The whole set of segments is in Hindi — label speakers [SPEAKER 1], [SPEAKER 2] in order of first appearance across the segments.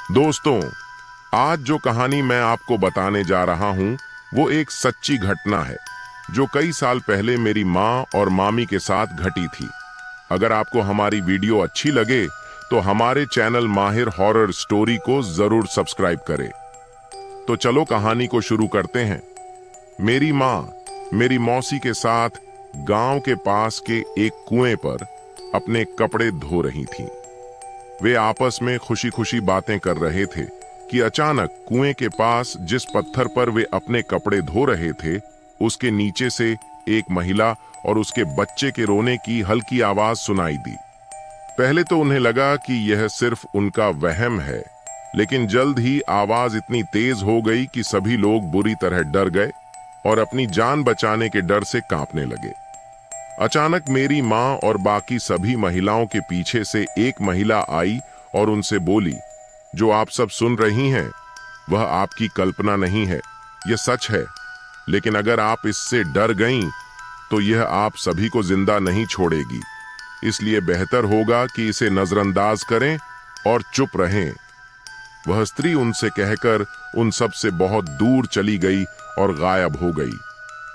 [SPEAKER 1] दोस्तों, आज जो कहानी मैं आपको बताने जा रहा हूं वो एक सच्ची घटना है जो कई साल पहले मेरी माँ और मामी के साथ घटी थी। अगर आपको हमारी वीडियो अच्छी लगे तो हमारे चैनल माहिर हॉरर स्टोरी को जरूर सब्सक्राइब करें। तो चलो कहानी को शुरू करते हैं। मेरी माँ मेरी मौसी के साथ गांव के पास के एक कुएं पर अपने कपड़े धो रही थीं। वे आपस में खुशी खुशी बातें कर रहे थे कि अचानक कुएं के पास जिस पत्थर पर वे अपने कपड़े धो रहे थे उसके नीचे से एक महिला और उसके बच्चे के रोने की हल्की आवाज सुनाई दी। पहले तो उन्हें लगा कि यह सिर्फ उनका वहम है, लेकिन जल्द ही आवाज इतनी तेज हो गई कि सभी लोग बुरी तरह डर गए और अपनी जान बचाने के डर से कांपने लगे। अचानक मेरी माँ और बाकी सभी महिलाओं के पीछे से एक महिला आई और उनसे बोली, जो आप सब सुन रही हैं वह आपकी कल्पना नहीं है, यह सच है। लेकिन अगर आप इससे डर गईं तो यह आप सभी को जिंदा नहीं छोड़ेगी, इसलिए बेहतर होगा कि इसे नजरअंदाज करें और चुप रहें। वह स्त्री उनसे कहकर उन सब से बहुत दूर चली गई और गायब हो गई।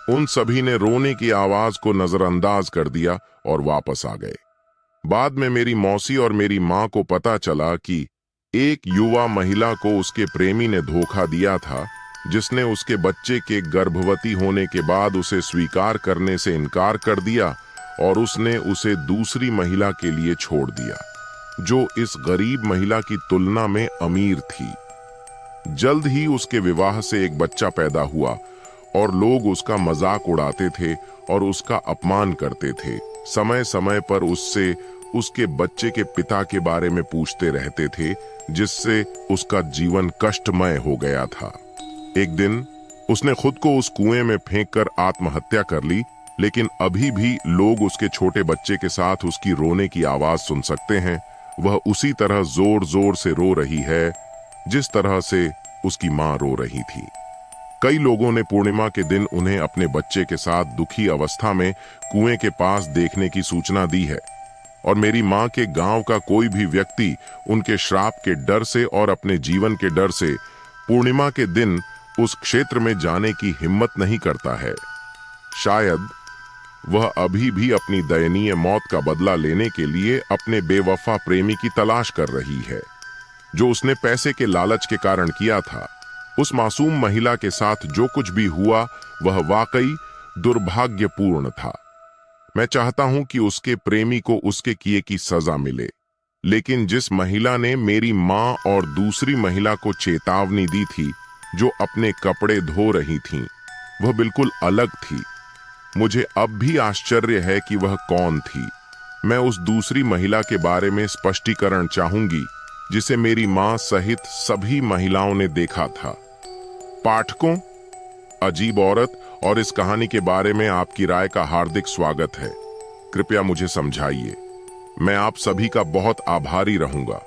[SPEAKER 1] उन सभी ने रोने की आवाज को नजरअंदाज कर दिया और वापस आ गए। बाद में मेरी मौसी और मेरी माँ को पता चला कि एक युवा महिला को उसके प्रेमी ने धोखा दिया था, जिसने उसके बच्चे के गर्भवती होने के बाद उसे स्वीकार करने से इनकार कर दिया और उसने उसे दूसरी महिला के लिए छोड़ दिया, जो इस गरीब महिला की तुलना में अमीर थी। जल्द ही उसके विवाह से एक बच्चा पैदा हुआ और लोग उसका मजाक उड़ाते थे और उसका अपमान करते थे। समय समय पर उससे उसके बच्चे के पिता के बारे में पूछते रहते थे, जिससे उसका जीवन कष्टमय हो गया था। एक दिन उसने खुद को उस कुएं में फेंककर आत्महत्या कर ली, लेकिन अभी भी लोग उसके छोटे बच्चे के साथ उसकी रोने की आवाज सुन सकते हैं। वह उसी तरह जोर जोर से रो रही है जिस तरह से उसकी माँ रो रही थी। कई लोगों ने पूर्णिमा के दिन उन्हें अपने बच्चे के साथ दुखी अवस्था में कुएं के पास देखने की सूचना दी है, और मेरी माँ के गांव का कोई भी व्यक्ति उनके श्राप के डर से और अपने जीवन के डर से पूर्णिमा के दिन उस क्षेत्र में जाने की हिम्मत नहीं करता है। शायद वह अभी भी अपनी दयनीय मौत का बदला लेने के लिए अपने बेवफा प्रेमी की तलाश कर रही है, जो उसने पैसे के लालच के कारण किया था। उस मासूम महिला के साथ जो कुछ भी हुआ वह वाकई दुर्भाग्यपूर्ण था। मैं चाहता हूं कि उसके प्रेमी को उसके किए की सजा मिले, लेकिन जिस महिला ने मेरी माँ और दूसरी महिला को चेतावनी दी थी, जो अपने कपड़े धो रही थीं, वह बिल्कुल अलग थी। मुझे अब भी आश्चर्य है कि वह कौन थी। मैं उस दूसरी महिला के बारे में स्पष्टीकरण चाहूंगी, जिसे मेरी माँ सहित सभी महिलाओं ने देखा था। पाठकों, अजीब औरत और इस कहानी के बारे में आपकी राय का हार्दिक स्वागत है। कृपया मुझे समझाइए। मैं आप सभी का बहुत आभारी रहूंगा।